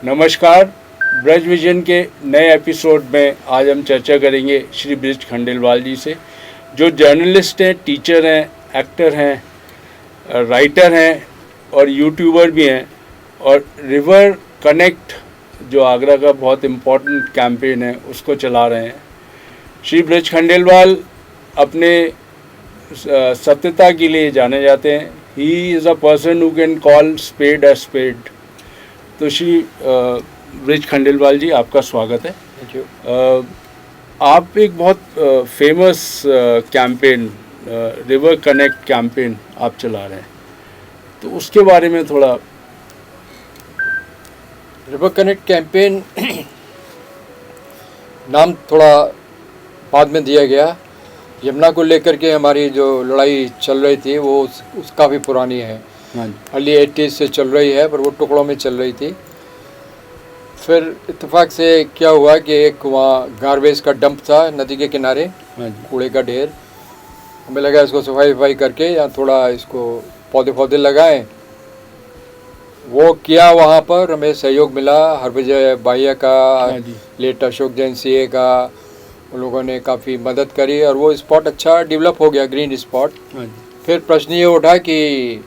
नमस्कार, ब्रज विजन के नए एपिसोड में आज हम चर्चा करेंगे श्री ब्रिज खंडेलवाल जी से, जो जर्नलिस्ट हैं, टीचर हैं, एक्टर हैं, राइटर हैं और यूट्यूबर भी हैं। और रिवर कनेक्ट जो आगरा का बहुत इम्पोर्टेंट कैंपेन है उसको चला रहे हैं। श्री ब्रिज खंडेलवाल अपने सत्यता के लिए जाने जाते हैं। He is a person who can call spade a spade. तो श्री ब्रिज खंडेलवाल जी, आपका स्वागत है। Thank you. आप एक बहुत famous campaign, river connect campaign आप चला रहे हैं, तो उसके बारे में थोड़ा। रिवर कनेक्ट कैंपेन नाम थोड़ा बाद में दिया गया। यमुना को लेकर के हमारी जो लड़ाई चल रही थी वो काफ़ी पुरानी है, अर्ली 80s से चल रही है, पर वो टुकड़ों में चल रही थी। फिर इत्तेफाक से क्या हुआ कि एक वहाँ गार्बेज का डंप था नदी के किनारे, कूड़े का ढेर। हमें लगा इसको सफाई करके या थोड़ा इसको पौधे लगाएं। वो किया, वहाँ पर हमें सहयोग मिला हरविजय बाहिया का, लेट अशोक जैन सीए का, उन लोगों ने काफ़ी मदद करी और वो स्पॉट अच्छा डेवलप हो गया, ग्रीन स्पॉट। फिर प्रश्न ये उठा कि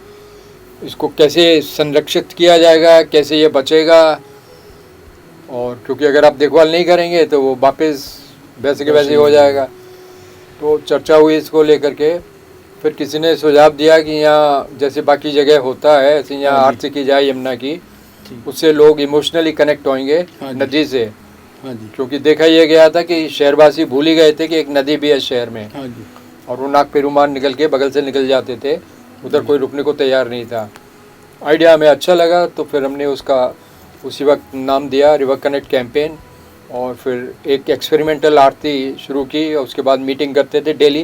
इसको कैसे संरक्षित किया जाएगा, कैसे ये बचेगा, और क्योंकि अगर आप देखभाल नहीं करेंगे तो वो वापस वैसे के वैसे हो जाएगा। तो चर्चा हुई इसको लेकर के। फिर किसी ने सुझाव दिया कि यहाँ जैसे बाकी जगह होता है ऐसे यहाँ आरती की जाए यमुना की, उससे लोग इमोशनली कनेक्ट होंगे नदी से। क्योंकि देखा यह गया था कि शहरवासी भूल ही गए थे कि एक नदी भी है शहर में, और वो नाक पे रुमाल निकल के बगल से निकल जाते थे, उधर कोई रुकने को तैयार नहीं था। आइडिया हमें अच्छा लगा, तो फिर हमने उसका उसी वक्त नाम दिया रिवर कनेक्ट कैंपेन। और फिर एक एक्सपेरिमेंटल आरती शुरू की और उसके बाद मीटिंग करते थे डेली।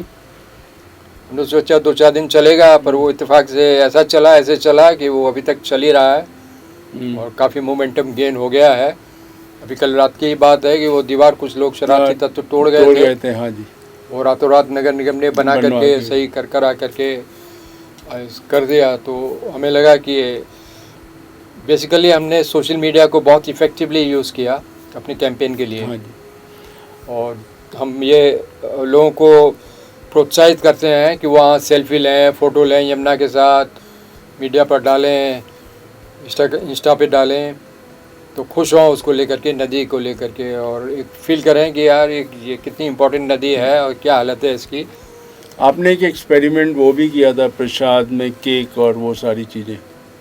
हमने सोचा 2-4 दिन चलेगा, पर वो इत्तेफाक से ऐसे चला कि वो अभी तक चल ही रहा है और काफ़ी मोमेंटम गेन हो गया है। अभी कल रात की बात है कि वो दीवार कुछ लोग शरारती तत्व तोड़ गए थे। हाँ जी। और रातों रात नगर निगम ने बना करके सही कर कर दिया। तो हमें लगा कि बेसिकली हमने सोशल मीडिया को बहुत इफ़ेक्टिवली यूज़ किया अपने कैंपेन के लिए। और हम ये लोगों को प्रोत्साहित करते हैं कि वहाँ सेल्फी लें, फ़ोटो लें यमुना के साथ, मीडिया पर डालें, इंस्टा पे डालें, तो खुश हों उसको लेकर के, नदी को लेकर के, और एक फील करें कि यार ये कितनी इम्पोर्टेंट नदी है और क्या हालत है इसकी। आपने एक एक्सपेरिमेंट वो भी किया था, प्रसाद में केक और वो सारी चीज़ें।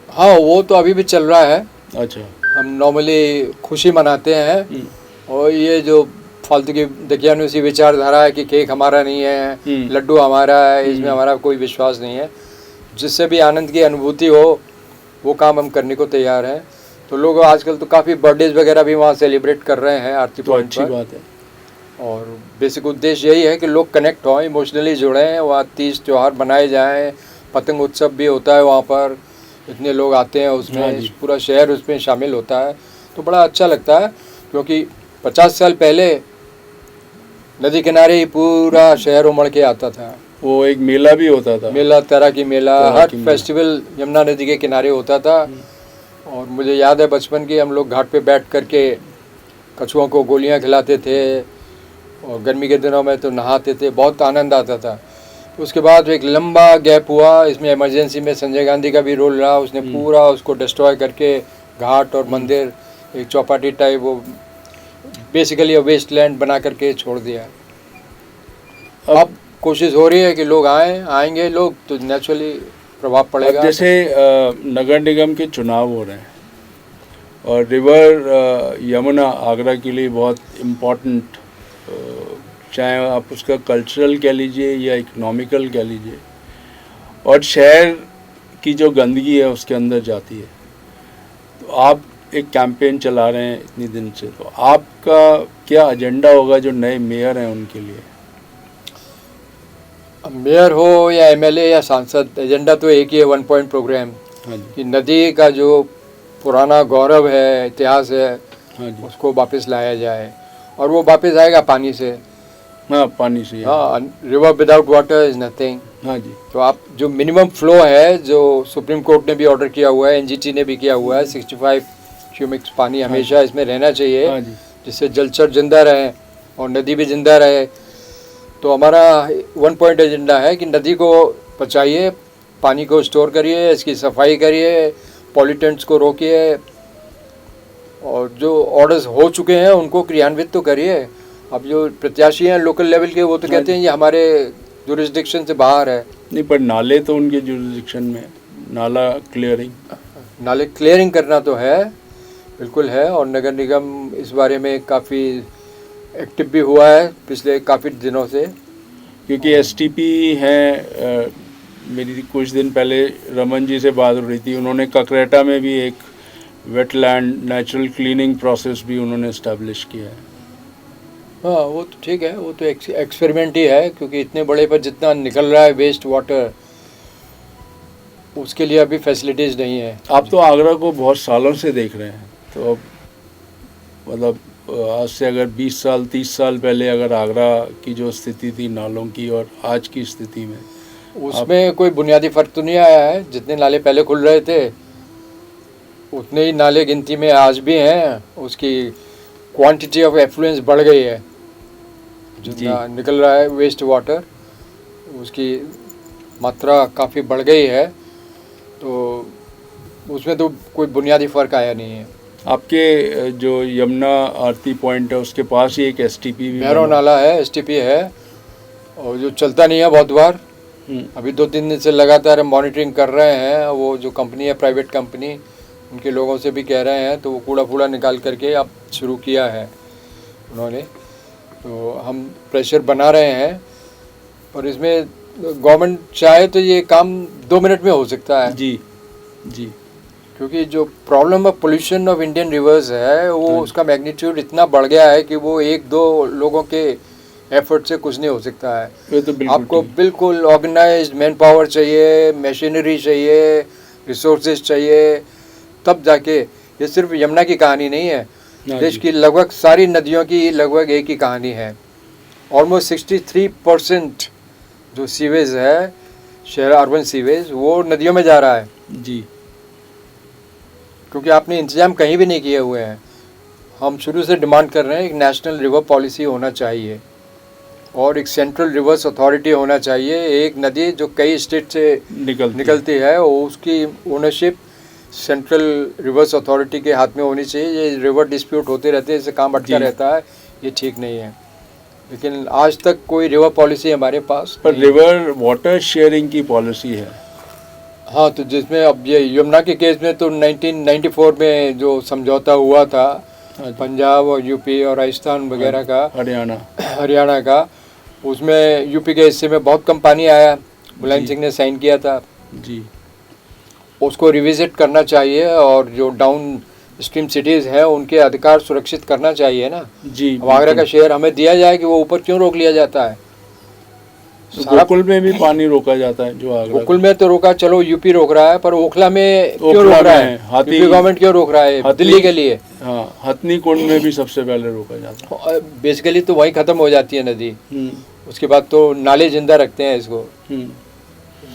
हाँ, वो तो अभी भी चल रहा है। अच्छा। हम नॉर्मली खुशी मनाते हैं, और ये जो फालतू की दकियानुसी विचारधारा है कि केक हमारा नहीं है, लड्डू हमारा है, इसमें हमारा कोई विश्वास नहीं है। जिससे भी आनंद की अनुभूति हो वो काम हम करने को तैयार हैं। तो लोग आजकल तो काफ़ी बर्थडेज वगैरह भी वहाँ सेलिब्रेट कर रहे हैं आरती पॉइंट पर। अच्छी बात है। और बेसिक उद्देश्य यही है कि लोग कनेक्ट हों, इमोशनली जुड़ें, वहाँ तीज त्यौहार मनाए जाएँ, पतंग उत्सव भी होता है वहाँ पर, इतने लोग आते हैं उसमें, पूरा शहर उसमें शामिल होता है। तो बड़ा अच्छा लगता है, क्योंकि 50 साल पहले नदी किनारे ही पूरा शहर उमड़ के आता था। वो एक मेला भी होता था, मेला, तैराकी मेला, हर फेस्टिवल यमुना नदी के किनारे होता था। और मुझे याद है बचपन की, हम लोग घाट पे बैठ करके कछुओं को गोलियां खिलाते थे, और गर्मी के दिनों में तो नहाते थे, बहुत आनंद आता था। उसके बाद एक लंबा गैप हुआ, इसमें इमरजेंसी में संजय गांधी का भी रोल रहा। उसने पूरा उसको डिस्ट्रॉय करके घाट और मंदिर एक चौपाटी टाइप, वो बेसिकली वेस्टलैंड बना करके छोड़ दिया। अब कोशिश हो रही है कि लोग आएंगे लोग, तो नेचुरली प्रभाव पड़ेगा। जैसे नगर निगम के चुनाव हो रहे हैं, और रिवर यमुना आगरा के लिए बहुत इम्पोर्टेंट, चाहे आप उसका कल्चरल कह लीजिए या इकोनॉमिकल कह लीजिए, और शहर की जो गंदगी है उसके अंदर जाती है। तो आप एक कैंपेन चला रहे हैं इतनी दिन से, तो आपका क्या एजेंडा होगा जो नए मेयर हैं उनके लिए? मेयर हो या एमएलए या सांसद, एजेंडा तो एक ही है, 1 पॉइंट प्रोग्राम, कि नदी का जो पुराना गौरव है, इतिहास है, उसको वापस लाया जाए। और वो वापस आएगा पानी से। हाँ, पानी से। हाँ, river without water is nothing. हाँ जी। तो आप जो मिनिमम फ्लो है, जो सुप्रीम कोर्ट ने भी ऑर्डर किया हुआ है, एनजीटी ने भी किया हुआ है, 65 क्यूमिक्स पानी हमेशा इसमें रहना चाहिए, हाँ जी। जिससे जलचर जिंदा रहे और नदी भी जिंदा रहे। तो हमारा 1 पॉइंट एजेंडा है कि नदी को बचाइए, पानी को स्टोर करिए, इसकी सफाई करिए, पॉल्यूटेंट्स को रोकिए, और जो ऑर्डर्स हो चुके हैं उनको क्रियान्वित तो करिए। अब जो प्रत्याशी हैं लोकल लेवल के, वो तो कहते हैं ये हमारे जुरिस्डिक्शन से बाहर है। नहीं, पर नाले तो उनके जुरिस्डिक्शन में, नाला क्लियरिंग, नाले क्लियरिंग करना तो है, बिल्कुल है, और नगर निगम इस बारे में काफ़ी एक्टिव भी हुआ है पिछले काफ़ी दिनों से। क्योंकि एसटीपी हैं, मेरी कुछ दिन पहले रमन जी से बात हो रही थी, उन्होंने ककरेटा में भी एक वेटलैंड नेचुरल क्लीनिंग प्रोसेस भी उन्होंने इस्टेब्लिश किया है। हाँ, वो तो ठीक है, वो तो एक्सपेरिमेंट ही है, क्योंकि इतने बड़े पर जितना निकल रहा है वेस्ट वाटर, उसके लिए अभी फैसिलिटीज़ नहीं है। आप तो आगरा को बहुत सालों से देख रहे हैं, तो अब मतलब आज से अगर 20 साल 30 साल पहले अगर आगरा की जो स्थिति थी नालों की और आज की स्थिति में, उसमें कोई बुनियादी फ़र्क तो नहीं आया है। जितने नाले पहले खुल रहे थे उतने ही नाले गिनती में आज भी हैं। उसकी क्वांटिटी ऑफ एफ्लुएंस बढ़ गई है, जितना निकल रहा है वेस्ट वाटर, उसकी मात्रा काफ़ी बढ़ गई है। तो उसमें तो कोई बुनियादी फ़र्क आया नहीं है। आपके जो यमुना आरती पॉइंट है उसके पास ही एक एसटीपी भी भैरव नाला है, एसटीपी है, और जो चलता नहीं है बहुत बार। अभी 2-3 दिन से लगातार हम मॉनिटरिंग कर रहे हैं। वो जो कंपनी है, प्राइवेट कंपनी, उनके लोगों से भी कह रहे हैं, तो वो कूड़ा फूड़ा निकाल करके अब शुरू किया है उन्होंने। तो हम प्रेशर बना रहे हैं, और इसमें गवर्नमेंट चाहे तो ये काम 2 मिनट में हो सकता है। जी जी। क्योंकि जो problem of pollution of Indian reverse है, वो उसका मैग्नीट्यूड इतना बढ़ गया है कि वो 1-2 लोगों के एफर्ट से कुछ नहीं हो सकता है। तो आपको बिल्कुल ऑर्गेनाइज्ड मैन पावर चाहिए, मशीनरी चाहिए, रिसोर्सेज चाहिए, तब जाके। ये सिर्फ यमुना की कहानी नहीं है, देश की लगभग सारी नदियों की लगभग एक ही कहानी है। ऑलमोस्ट 63% जो सीवेज है, शहर अर्बन सीवेज, वो नदियों में जा रहा है जी। क्योंकि आपने इंतजाम कहीं भी नहीं किए हुए हैं। हम शुरू से डिमांड कर रहे हैं एक नेशनल रिवर पॉलिसी होना चाहिए, और एक सेंट्रल रिवर्स अथॉरिटी होना चाहिए। एक नदी जो कई स्टेट से निकलती है, और उसकी ओनरशिप सेंट्रल रिवर्स अथॉरिटी के हाथ में होनी चाहिए। ये रिवर डिस्प्यूट होते रहते हैं, इससे काम अटका रहता है, ये ठीक नहीं है। लेकिन आज तक कोई रिवर पॉलिसी हमारे पास, पर रिवर वाटर शेयरिंग की पॉलिसी है। हाँ, तो जिसमें अब ये यमुना के केस में तो 1994 में जो समझौता हुआ था पंजाब और यूपी और राजस्थान वगैरह का, हरियाणा का, उसमें यूपी के हिस्से में बहुत कम पानी आया। मुलायम सिंह ने साइन किया था जी। उसको रिविजिट करना चाहिए, और जो डाउन स्ट्रीम सिटीज़ हैं उनके अधिकार सुरक्षित करना चाहिए ना जी। आगरा का शेयर हमें दिया जाए कि वो ऊपर क्यों रोक लिया जाता है। गोकुल में भी पानी रोका जाता है, जो आगरा गोकुल में तो रोका, चलो यूपी रोक रहा है, पर ओखला में क्यों रोक रहा है? यूपी गवर्नमेंट क्यों रोक रहा है? दिल्ली के लिए। हाँ, हथनी कुंड में भी सबसे पहले रोका जाता है। बेसिकली तो वहीं खत्म हो जाती है नदी, उसके बाद तो नाले जिंदा रखते हैं इसको।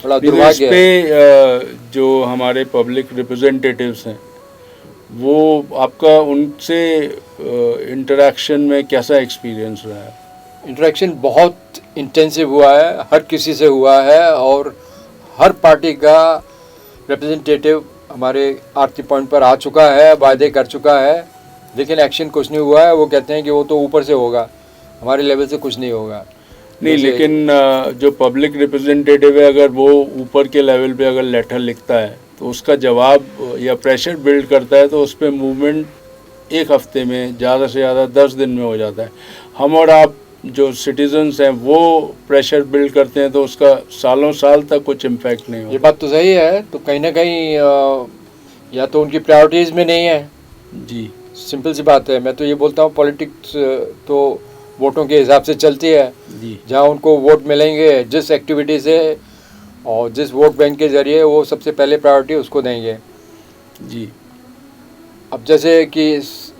बड़ा दुर्भाग्य है। जो हमारे पब्लिक रिप्रेजेंटेटिव्स हैं, वो आपका उनसे इंटरेक्शन में कैसा एक्सपीरियंस रहा है? इंटरेक्शन बहुत इंटेंसिव हुआ है, हर किसी से हुआ है, और हर पार्टी का रिप्रेजेंटेटिव हमारे आरती पॉइंट पर आ चुका है, वायदे कर चुका है, लेकिन एक्शन कुछ नहीं हुआ है। वो कहते हैं कि वो तो ऊपर से होगा, हमारे लेवल से कुछ नहीं होगा। नहीं, लेकिन जो पब्लिक रिप्रेजेंटेटिव है, अगर वो ऊपर के लेवल पे अगर लेटर लिखता है तो उसका जवाब या प्रेशर बिल्ड करता है, तो उस पर मूवमेंट 1 हफ्ते में, ज़्यादा से ज़्यादा 10 दिन में हो जाता है। हम और आप जो सिटीजन्स हैं वो प्रेशर बिल्ड करते हैं, तो उसका सालों साल तक कुछ इम्पैक्ट नहीं होता। ये बात तो सही है। तो कहीं ना कहीं या तो उनकी प्रायोरिटीज़ में नहीं है जी। सिंपल सी बात है। मैं तो ये बोलता हूँ पॉलिटिक्स तो वोटों के हिसाब से चलती है जी। जहाँ उनको वोट मिलेंगे जिस एक्टिविटी से और जिस वोट बैंक के ज़रिए, वो सबसे पहले प्रायोरिटी उसको देंगे जी। अब जैसे कि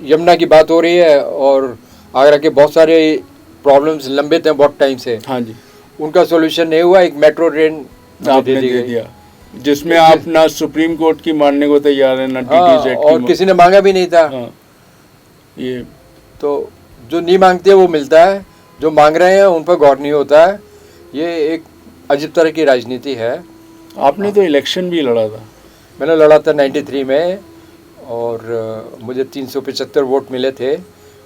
यमुना की बात हो रही है, और आगरा के बहुत सारे प्रॉब्लम्स लंबित हैं बहुत टाइम से। हाँ जी। उनका सोल्यूशन नहीं हुआ, एक मेट्रो ट्रेन आपने दे दिया, जिसमें आप ना सुप्रीम कोर्ट की मानने को तैयार है ना DTZ की, और किसी ने मांगा भी नहीं था। हाँ, ये तो जो नहीं मांगते वो मिलता है, जो मांग रहे हैं उन पर गौर नहीं होता है। ये एक अजीब तरह की राजनीति है। आपने तो इलेक्शन भी लड़ा था। मैंने लड़ा था 93 में और मुझे 375 वोट मिले थे।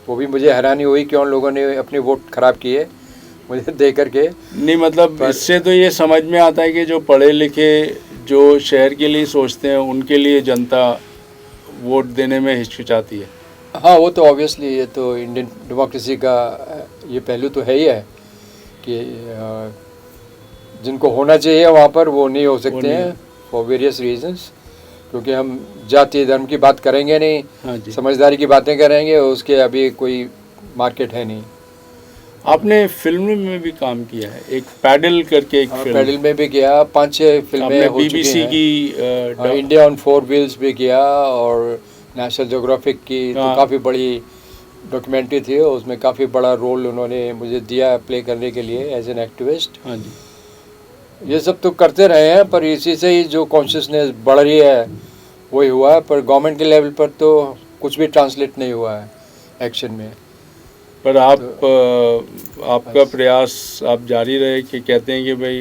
वो भी मुझे हैरानी हुई कि उन लोगों ने अपने वोट खराब किए मुझे दे करके। नहीं मतलब इससे तो ये समझ में आता है कि जो पढ़े लिखे, जो शहर के लिए सोचते हैं, उनके लिए जनता वोट देने में हिचकिचाती है। हाँ, वो तो ऑब्वियसली, ये तो इंडियन डेमोक्रेसी का ये पहलू तो है ही है कि जिनको होना चाहिए वहाँ पर वो नहीं हो सकते हैं फॉर वेरियस रीजंस, क्योंकि हम जाति धर्म की बात करेंगे नहीं, हाँ जी। समझदारी की बातें करेंगे, उसके अभी कोई मार्केट है नहीं। आपने फिल्म में भी काम किया है, एक पैडल करके एक फिल्म। पैडल में भी किया, 5-6 फिल्में हो चुकी BBC हैं। की इंडिया ऑन 4 व्हील्स भी किया और नेशनल ज्योग्राफिक की तो काफ़ी बड़ी डॉक्यूमेंट्री थी, उसमें काफ़ी बड़ा रोल उन्होंने मुझे दिया प्ले करने के लिए एज एन एक्टिविस्ट। हाँ जी। ये सब तो करते रहे हैं, पर इसी से ही जो कॉन्शियसनेस बढ़ रही है वही हुआ है, पर गवर्नमेंट के लेवल पर तो कुछ भी ट्रांसलेट नहीं हुआ है एक्शन में। पर आपका प्रयास आप जारी रहे कि कहते हैं कि भाई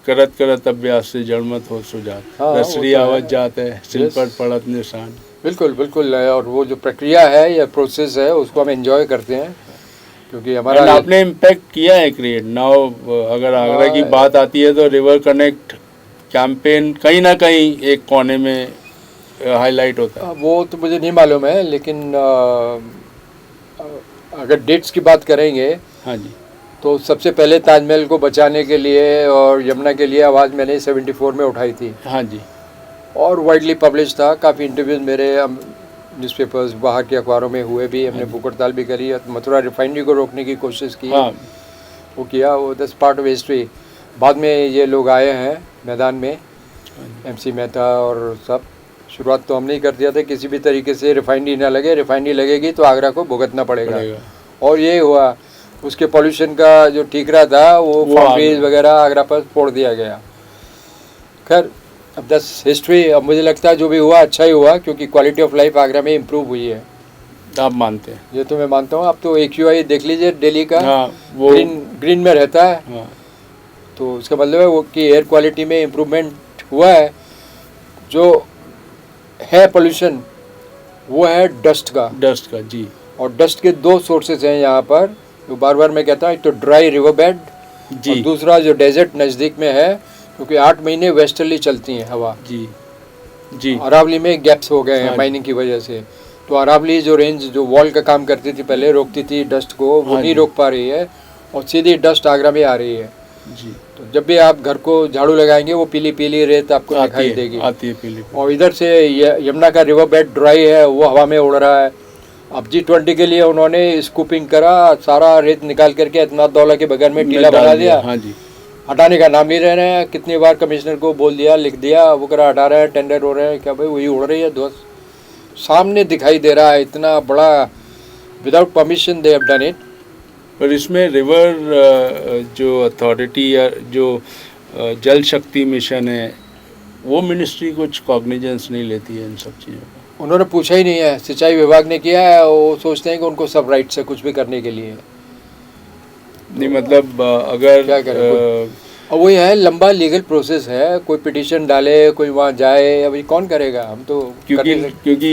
करत करत अभ्यास से जड़ मत हो सुजात, हाँ, रसरी आवत जात है, सिल पर पड़त निशान। बिल्कुल बिल्कुल, और वो जो प्रक्रिया है या प्रोसेस है उसको हम एंजॉय करते हैं, क्योंकि हमारा आपने इम्पैक्ट किया है क्रिएट नाउ। अगर आगरा की बात आती है तो रिवर कनेक्ट कैंपेन कहीं ना कहीं एक कोने में हाईलाइट होता है। वो तो मुझे नहीं मालूम है, लेकिन अगर डेट्स की बात करेंगे, हाँ जी, तो सबसे पहले ताजमहल को बचाने के लिए और यमुना के लिए आवाज़ मैंने 74 में उठाई थी। हाँ जी। और वाइडली पब्लिश था, काफ़ी इंटरव्यूज़ मेरे न्यूज़पेपर्स बाहर के अखबारों में हुए भी, हमने भूख हड़ताल भी करी, मथुरा रिफाइनरी को रोकने की कोशिश की। हाँ। वो किया, वो दैट्स पार्ट ऑफ हिस्ट्री। बाद में ये लोग आए हैं मैदान में, MC मेहता और सब। शुरुआत तो हमने ही कर दिया था, किसी भी तरीके से रिफाइनरी ना लगे, रिफाइनरी लगेगी तो आगरा को भुगतना पड़ेगा। और ये हुआ, उसके पॉल्यूशन का जो ठीकरा था वो फैक्ट्रीज वगैरह आगरा पर फोड़ दिया गया। खैर, अब दैट्स हिस्ट्री। अब मुझे लगता है जो भी हुआ अच्छा ही हुआ, क्योंकि क्वालिटी ऑफ लाइफ आगरा में इम्प्रूव हुई है। आप मानते हैं? ये तो मैं मानता हूँ। आप तो AQI देख लीजिए दिल्ली का, हाँ, वो ग्रीन में रहता है। हाँ। तो उसका मतलब है वो कि एयर क्वालिटी में इम्प्रूवमेंट हुआ है। जो है पोल्यूशन वो है डस्ट का जी। और डस्ट के 2 सोर्सेज हैं यहाँ पर, जो बार बार मैं कहता हूँ। एक तो ड्राई रिवर बेड और दूसरा जो डेजर्ट नज़दीक में है, क्योंकि 8 महीने वेस्टर्ली चलती हैं हवा। जी। अरावली में गैप्स हो गए हैं माइनिंग की वजह से। तो अरावली जो रेंज जो वॉल का काम करती थी पहले, रोकती थी डस्ट को, वो नहीं रोक पा रही है और सीधी डस्ट आगरा में आ रही है। जी। तो जब भी आप घर को झाड़ू लगाएंगे वो पीली पीली रेत आपको दिखाई देगी, आती है पीली। और इधर से यमुना का रिवर बेड ड्राई है, वो हवा में उड़ रहा है। अब G20 के लिए उन्होंने स्कूपिंग करा, सारा रेत निकाल करके इतना दौला के बगल में टीला बना दिया। हाँ जी। हटाने का नाम नहीं ले रहे हैं। कितनी बार कमिश्नर को बोल दिया, लिख दिया, वो करा हटा रहे हैं, टेंडर हो रहे हैं। क्या भाई, वही उड़ रही है, ध्वस्त सामने दिखाई दे रहा है, इतना बड़ा, without permission they have done it. पर इसमें रिवर जो अथॉरिटी या जो जल शक्ति मिशन है, वो मिनिस्ट्री कुछ कॉग्निजेंस नहीं लेती है इन सब चीज़ों का? उन्होंने पूछा ही नहीं है। सिंचाई विभाग ने किया है, वो सोचते हैं कि उनको सब राइट्स है कुछ भी करने के लिए। नहीं मतलब अगर क्या करें, और वही है, लंबा लीगल प्रोसेस है। कोई पिटीशन डाले, कोई वहाँ जाए, अभी कौन करेगा? हम तो क्योंकि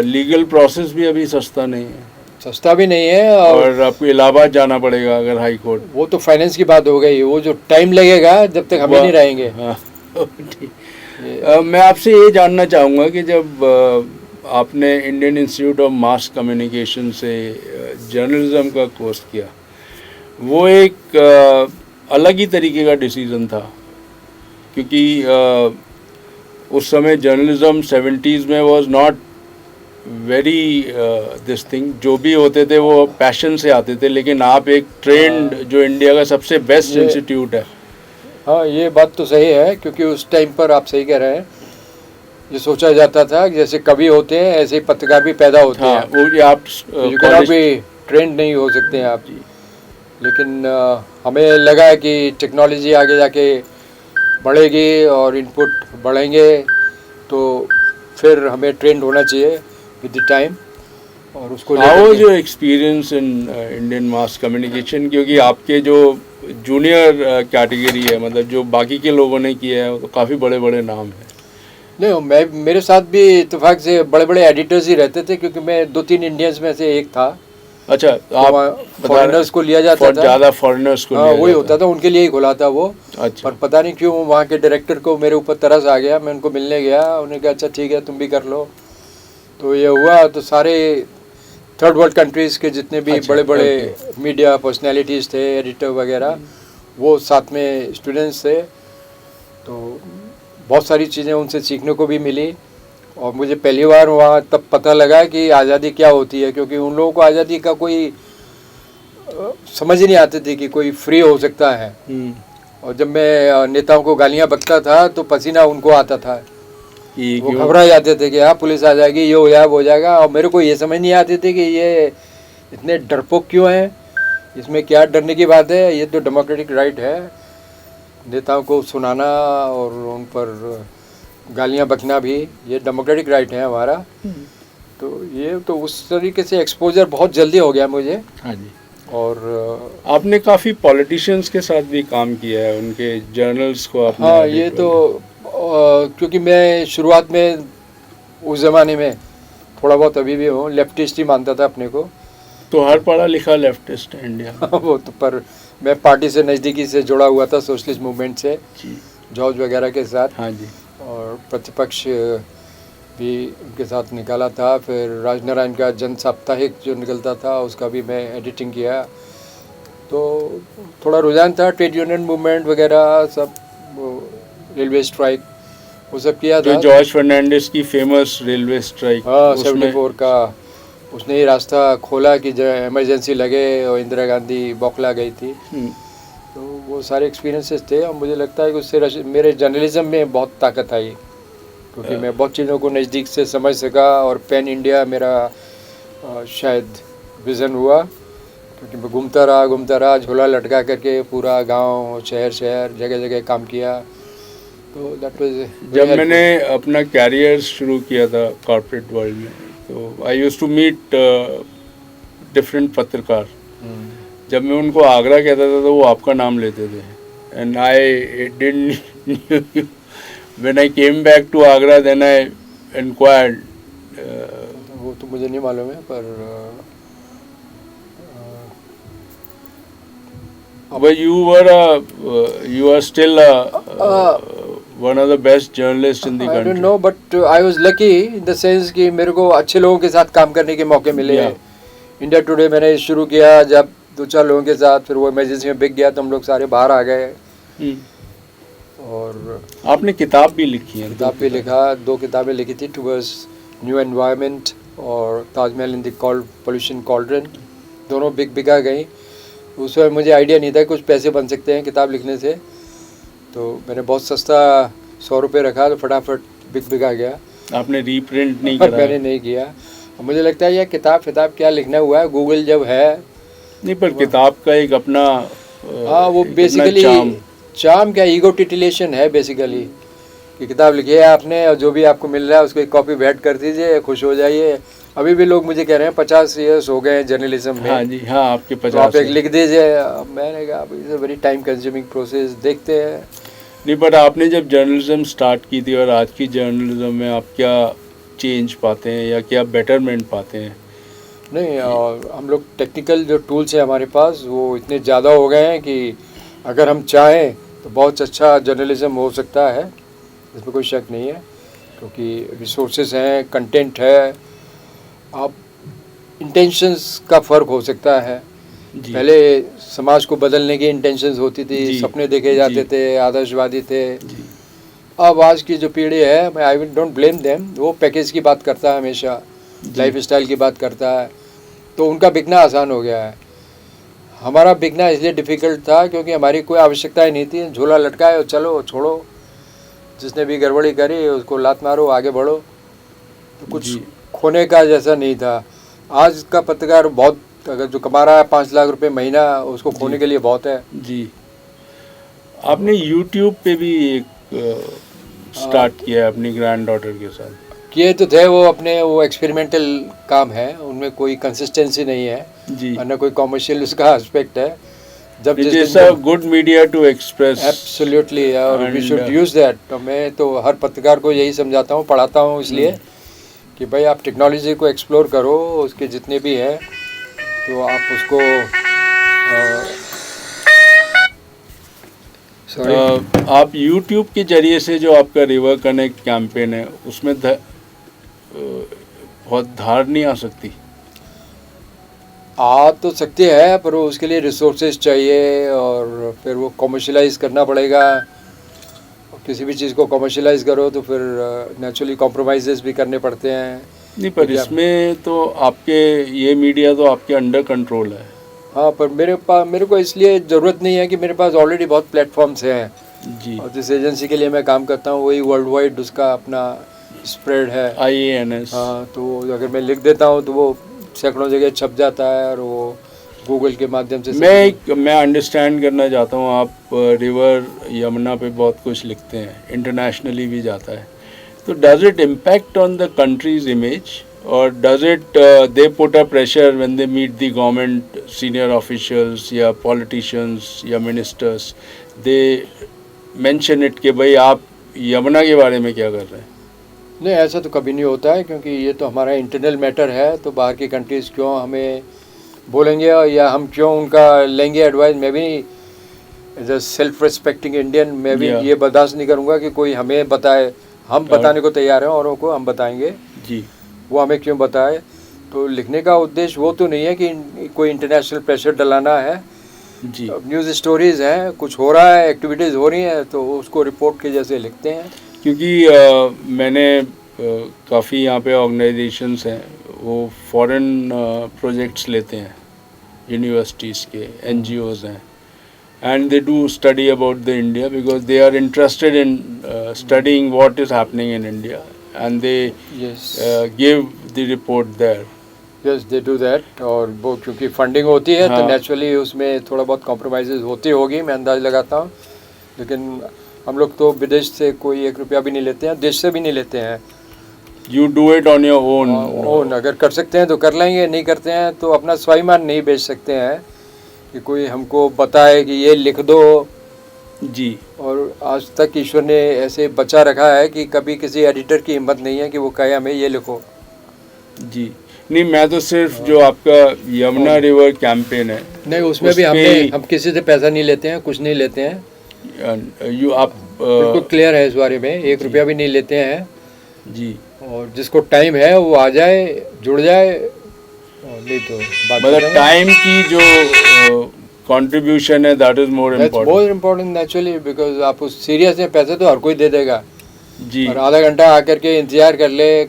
लीगल प्रोसेस भी अभी सस्ता नहीं है, सस्ता भी नहीं है। और आपको इलाहाबाद जाना पड़ेगा अगर हाई कोर्ट। वो तो फाइनेंस की बात हो गई, वो जो टाइम लगेगा जब तक हम नहीं रहेंगे। हाँ। मैं आपसे ये जानना चाहूँगा कि जब आपने Indian institute of mass communication से जर्नलिज्म का कोर्स किया, वो एक अलग ही तरीके का डिसीज़न था, क्योंकि उस समय जर्नलिज्म 70s में was not very this thing. जो भी होते थे वो पैशन से आते थे, लेकिन आप एक ट्रेंड जो इंडिया का सबसे बेस्ट इंस्टीट्यूट है। हाँ, ये बात तो सही है, क्योंकि उस टाइम पर आप सही कह रहे हैं, ये सोचा जाता था कि जैसे कवि होते हैं ऐसे ही पत्रकार भी पैदा होते हैं। वो आप भी ट्रेंड नहीं हो सकते हैं आप। जी, लेकिन हमें लगा कि टेक्नोलॉजी आगे जाके बढ़ेगी और इनपुट बढ़ेंगे, तो फिर हमें ट्रेंड होना चाहिए विद द टाइम। और उसको how was your experience in Indian mass communication, क्योंकि आपके जो जूनियर कैटेगरी है, मतलब जो बाकी के लोगों ने किया है, वो तो काफ़ी बड़े बड़े नाम हैं। नहीं, मेरे साथ भी इत्तेफाक से बड़े बड़े एडिटर्स ही रहते थे, क्योंकि मैं 2-3 इंडियंस में से एक था। अच्छा, तो आप फॉरेनर्स को लिया जाता था, ज़्यादा फॉरेनर्स को हाँ लिया वही जाता होता था, उनके लिए ही खुला था वो। अच्छा, पर पता नहीं क्यों वहाँ के डायरेक्टर को मेरे ऊपर तरस आ गया, मैं उनको मिलने गया, उन्होंने कहा अच्छा ठीक है तुम भी कर लो। तो ये हुआ, तो सारे थर्ड वर्ल्ड कंट्रीज़ के जितने भी अच्छा, बड़े बड़े मीडिया पर्सनैलिटीज़ थे, एडिटर वगैरह, वो साथ में स्टूडेंट्स थे। तो बहुत सारी चीज़ें उनसे सीखने को भी मिली, और मुझे पहली बार वहाँ तब पता लगा कि आज़ादी क्या होती है, क्योंकि उन लोगों को आज़ादी का कोई समझ ही नहीं आती थी कि कोई फ्री हो सकता है। और जब मैं नेताओं को गालियाँ बकता था तो पसीना उनको आता था, वो घबरा जाते थे कि हाँ पुलिस आ जाएगी, ये हो जाएगा वो हो जाएगा। और मेरे को ये समझ नहीं आती थी कि ये इतने डरपोक क्यों हैं, इसमें क्या डरने की बात है, ये तो डेमोक्रेटिक राइट है नेताओं को सुनाना और उन पर गालियाँ बकना भी, ये डेमोक्रेटिक राइट है हमारा। तो ये तो उस तरीके से एक्सपोजर बहुत जल्दी हो गया मुझे। हाँ जी। और आपने काफ़ी पॉलिटिशियंस के साथ भी काम किया है, उनके जर्नल्स को आपने हाँ, ये तो क्योंकि मैं शुरुआत में उस ज़माने में थोड़ा बहुत अभी भी हूँ, लेफ्टिस्ट ही मानता था अपने को। तो हर पढ़ा लिखा लेफ्टिस्ट है इंडिया। वो तो, पर मैं पार्टी से नज़दीकी से जुड़ा हुआ था, सोशलिस्ट मूवमेंट से, जॉर्ज वगैरह के साथ। हाँ जी। और प्रतिपक्ष भी उनके साथ निकाला था। फिर राजनारायण का जन साप्ताहिक जो निकलता था उसका भी मैं एडिटिंग किया। तो थोड़ा रुझान था, ट्रेड यूनियन मूवमेंट वगैरह सब, रेलवे स्ट्राइक वो सब किया था। जो जॉर्ज फर्नांडिस की फेमस रेलवे स्ट्राइक, हाँ 74 का, उसने ही रास्ता खोला कि जब इमरजेंसी लगे और इंदिरा गांधी बौखला गई थी। तो वो सारे एक्सपीरियंसेस थे, और मुझे लगता है कि उससे मेरे जर्नलिज्म में बहुत ताकत आई, क्योंकि मैं बहुत चीज़ों को नज़दीक से समझ सका। और पैन इंडिया मेरा शायद विज़न हुआ, क्योंकि मैं घूमता रहा झोला लटका करके पूरा गांव शहर जगह जगह काम किया। तो दैट वाज जब मैंने अपना कैरियर शुरू किया था कॉर्पोरेट वर्ल्ड में, तो I used to meet different पत्रकार। जब मैं उनको आगरा कहता था तो वो आपका नाम लेते थे, and I didn't when I came back to Agra then I inquired. वो तो मुझे नहीं मालूम है, पर but you are still one of the best journalists in the I country. don't know, but I was lucky in the sense कि मेरे को अच्छे लोगों के साथ काम करने के मौके मिले। इंडिया टुडे मैंने शुरू किया जब 2-4 लोगों के साथ, फिर वो इमरजेंसी में बिक गया तो हम लोग सारे बाहर आ गए। और आपने किताब भी लिखी है? किताब भी लिखा, 2 किताबें लिखी थी, टुवर्ड्स न्यू एनवायरनमेंट और Taj Mahal in the pollution cauldron, दोनों बिका गई। उस वक्त मुझे आइडिया नहीं था कुछ पैसे बन सकते हैं किताब लिखने से, तो मैंने बहुत सस्ता 100 रुपये रखा तो फटाफट बिका गया। आपने रीप्रिंट नहीं करा? मैंने नहीं किया। मुझे लगता है यह किताब क्या लिखना हुआ है, गूगल जब है नहीं, पर किताब का एक अपना हाँ वो बेसिकली चार्म क्या, ईगो टिटिलेशन है बेसिकली, कि किताब लिखी है आपने और जो भी आपको मिल रहा है उसको एक कॉपी भेंट कर दीजिए, खुश हो जाइए। अभी भी लोग मुझे कह रहे हैं 50 ईयर्स हो गए हैं जर्नलिज्म में। हाँ जी, हाँ आपके 50। तो आप एक लिख दीजिए। मैंने कहा it's a very time consuming process, देखते हैं। नहीं, बट आपने जब जर्नलिज्म स्टार्ट की थी और आज की जर्नलिज्म में आप क्या चेंज पाते हैं या क्या बेटरमेंट पाते हैं? नहीं, हम लोग टेक्निकल जो टूल्स हैं हमारे पास वो इतने ज़्यादा हो गए हैं कि अगर हम चाहें तो बहुत अच्छा जर्नलिज्म हो सकता है, इसमें कोई शक नहीं है, क्योंकि रिसोर्सेज हैं, कंटेंट है। आप इंटेंशंस का फ़र्क हो सकता है। पहले समाज को बदलने की इंटेंशंस होती थी, सपने देखे जाते थे, आदर्शवादी थे। अब आज की जो पीढ़ी है, मैं आई डोंट ब्लेम देम, वो पैकेज की बात करता है हमेशा, लाइफ स्टाइल की बात करता है, तो उनका बिकना आसान हो गया है। हमारा बिकना इसलिए डिफ़िकल्ट था क्योंकि हमारी कोई आवश्यकता ही नहीं थी, झोला लटकाए और चलो छोड़ो, जिसने भी गड़बड़ी करी उसको लात मारो, आगे बढ़ो, तो कुछ खोने का जैसा नहीं था। आज का पत्रकार बहुत अगर जो कमा रहा है 5 लाख रुपए महीना, उसको खोने के लिए बहुत है। जी। आपने यूट्यूब पे भी एक स्टार्ट किया है अपनी ग्रैंड डॉटर के साथ। किए तो थे वो अपने, वो एक्सपेरिमेंटल काम है, उनमें कोई कंसिस्टेंसी नहीं है जी। और न कोई कमर्शियल उसका एस्पेक्ट है। जब it is a good media to express. Absolutely, और we should And, use that. तो मैं तो हर पत्रकार को यही समझाता हूँ, पढ़ाता हूँ इसलिए कि भाई आप टेक्नोलॉजी को एक्सप्लोर करो, उसके जितने भी हैं तो आप उसको आप YouTube के जरिए से जो आपका रिवर कनेक्ट कैंपेन है उसमें बहुत धार नहीं आ सकती? आ तो सकती है, पर वो उसके लिए रिसोर्सेज चाहिए और फिर वो कमर्शलाइज करना पड़ेगा। किसी भी चीज़ को कमर्शलाइज करो तो फिर नेचुरली कॉम्प्रोमाइज़ भी करने पड़ते हैं। नहीं, पर इसमें तो आपके ये मीडिया तो आपके अंडर कंट्रोल है। हाँ, पर मेरे को इसलिए ज़रूरत नहीं है कि मेरे पास ऑलरेडी बहुत प्लेटफॉर्म्स हैं जी। और जिस एजेंसी के लिए मैं काम करता हूँ वही वर्ल्ड वाइड उसका अपना स्प्रेड है, IANS। हाँ, तो अगर मैं लिख देता हूँ तो वो सैकड़ों जगह छप जाता है और वो गूगल के माध्यम से। मैं अंडरस्टैंड करना चाहता हूँ, आप रिवर यमुना पे बहुत कुछ लिखते हैं, इंटरनेशनली भी जाता है, तो does it impact on the country's image और does it they put a pressure when they meet the government senior officials या पॉलिटिशियंस या मिनिस्टर्स, दे मेंशन इट कि भाई आप यमुना के बारे में क्या कर रहे हैं? नहीं, ऐसा तो कभी नहीं होता है, क्योंकि ये तो हमारा इंटरनल मैटर है। तो बाहर की कंट्रीज़ क्यों हमें बोलेंगे या हम क्यों उनका लेंगे एडवाइस? मैं भी as a self respecting Indian मैं भी ये बर्दाश्त नहीं करूँगा कि कोई हमें बताए। हम बताने को तैयार हैं औरों को, हम बताएंगे जी। वो हमें क्यों बताए। तो लिखने का उद्देश्य वो तो नहीं है कि कोई इंटरनेशनल प्रेशर डलाना है जी। न्यूज़ स्टोरीज़ हैं, कुछ हो रहा है, एक्टिविटीज़ हो रही हैं तो उसको रिपोर्ट के जैसे लिखते हैं। क्योंकि मैंने काफ़ी यहाँ पे ऑर्गेनाइजेशंस हैं वो फॉरेन प्रोजेक्ट्स लेते हैं, यूनिवर्सिटीज़ के NGOs हैं, and they do study about the India because they are interested in studying what is happening in India and they give the report there. Yes, they do that. और वो क्योंकि funding होती है तो हाँ। Naturally उसमें थोड़ा बहुत कॉम्प्रोमाइज़ होती होगी, मैं अंदाज़ लगाता हूँ। लेकिन हम लोग तो विदेश से कोई 1 रुपया भी नहीं लेते हैं, देश से भी नहीं लेते हैं। You do it on your own. अगर कर सकते हैं तो कर लेंगे, नहीं करते हैं तो अपना स्वाभिमान नहीं बेच सकते हैं कि कोई हमको बताए कि ये लिख दो। जी। और आज तक ईश्वर ने ऐसे बचा रखा है कि कभी किसी एडिटर की हिम्मत नहीं है कि वो कहे हमें ये लिखो। जी नहीं, मैं तो सिर्फ जो आपका यमुना रिवर कैंपेन है, नहीं उसमें भी हम किसी से पैसा नहीं लेते हैं, कुछ नहीं लेते हैं। आप बिल्कुल क्लियर है इस बारे में, 1 रुपया भी नहीं लेते हैं जी। और जिसको टाइम है वो आ जाए, जुड़ जाए, और नहीं तो बात मतलब टाइम की जो कंट्रीब्यूशन है that is more important naturally, because आप उस सीरियस हैं, पैसे तो हर कोई दे देगा जी। और आधा घंटा आकर के इंतजार कर ले,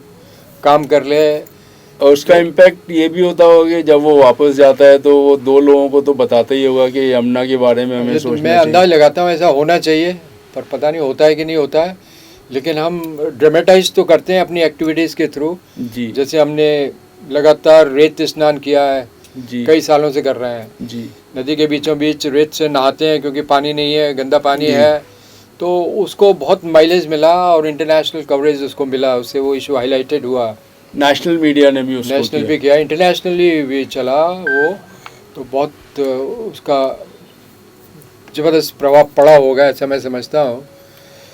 काम कर ले। और उसका इम्पैक्ट ये भी होता होगा कि जब वो वापस जाता है तो वो 2 लोगों को तो बताता ही होगा कि यमुना के बारे में हमें सोचना चाहिए। मैं अंदाज लगाता हूँ ऐसा होना चाहिए, पर पता नहीं होता है कि नहीं होता है। लेकिन हम ड्रामेटाइज तो करते हैं अपनी एक्टिविटीज़ के थ्रू जी। जैसे हमने लगातार रेत स्नान किया है जी। कई सालों से कर रहे हैं जी। नदी के बीचों बीच रेत से नहाते हैं क्योंकि पानी नहीं है, गंदा पानी है, तो उसको बहुत माइलेज मिला और इंटरनेशनल कवरेज उसको मिला, उससे वो इशू हाईलाइटेड हुआ। नेशनल मीडिया ने भी उसको नेशनल भी किया, इंटरनेशनली भी चला वो, तो बहुत उसका ज़बरदस्त प्रभाव पड़ा होगा ऐसा मैं समझता हूँ।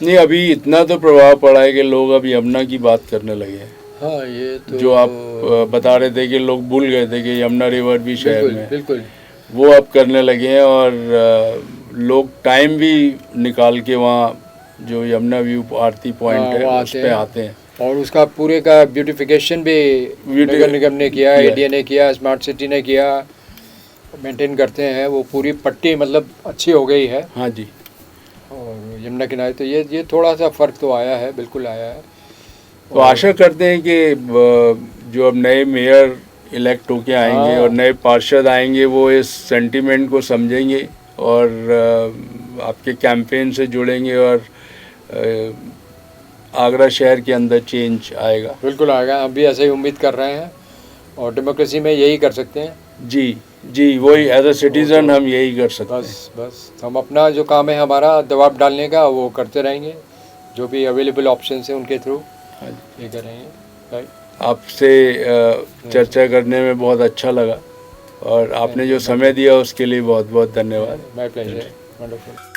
नहीं, अभी इतना तो प्रभाव पड़ा है कि लोग अब यमुना की बात करने लगे हैं। हाँ, ये तो जो आप बता रहे थे कि लोग भूल गए थे कि यमुना रिवर भी शहर में, बिल्कुल वो अब करने लगे हैं और लोग टाइम भी निकाल के वहाँ जो यमुना व्यू आरती पॉइंट है उस पे आते हैं। और उसका पूरे का ब्यूटिफिकेशन भी नगर निगम ने किया, एडीए ने किया, स्मार्ट सिटी ने किया, मेंटेन करते हैं। वो पूरी पट्टी मतलब अच्छी हो गई है। हाँ जी। और यमुना किनारे तो ये थोड़ा सा फ़र्क तो आया है, बिल्कुल आया है। तो आशा करते हैं कि जो अब नए मेयर इलेक्ट होके आएंगे और नए पार्षद आएंगे वो इस सेंटीमेंट को समझेंगे और आपके कैंपेन से जुड़ेंगे और आगरा शहर के अंदर चेंज आएगा। बिल्कुल आएगा, हम भी ऐसे ही उम्मीद कर रहे हैं और डेमोक्रेसी में यही कर सकते हैं। जी जी, वही एज अ सिटीजन हम यही कर सकते हैं। बस हम अपना जो काम है हमारा दबाव डालने का वो करते रहेंगे, जो भी अवेलेबल ऑप्शन है उनके थ्रू हाँ जी। ये करेंगे। राइट, आपसे चर्चा करने में बहुत अच्छा लगा और आपने जो समय दिया उसके लिए बहुत बहुत धन्यवाद। My pleasure, wonderful.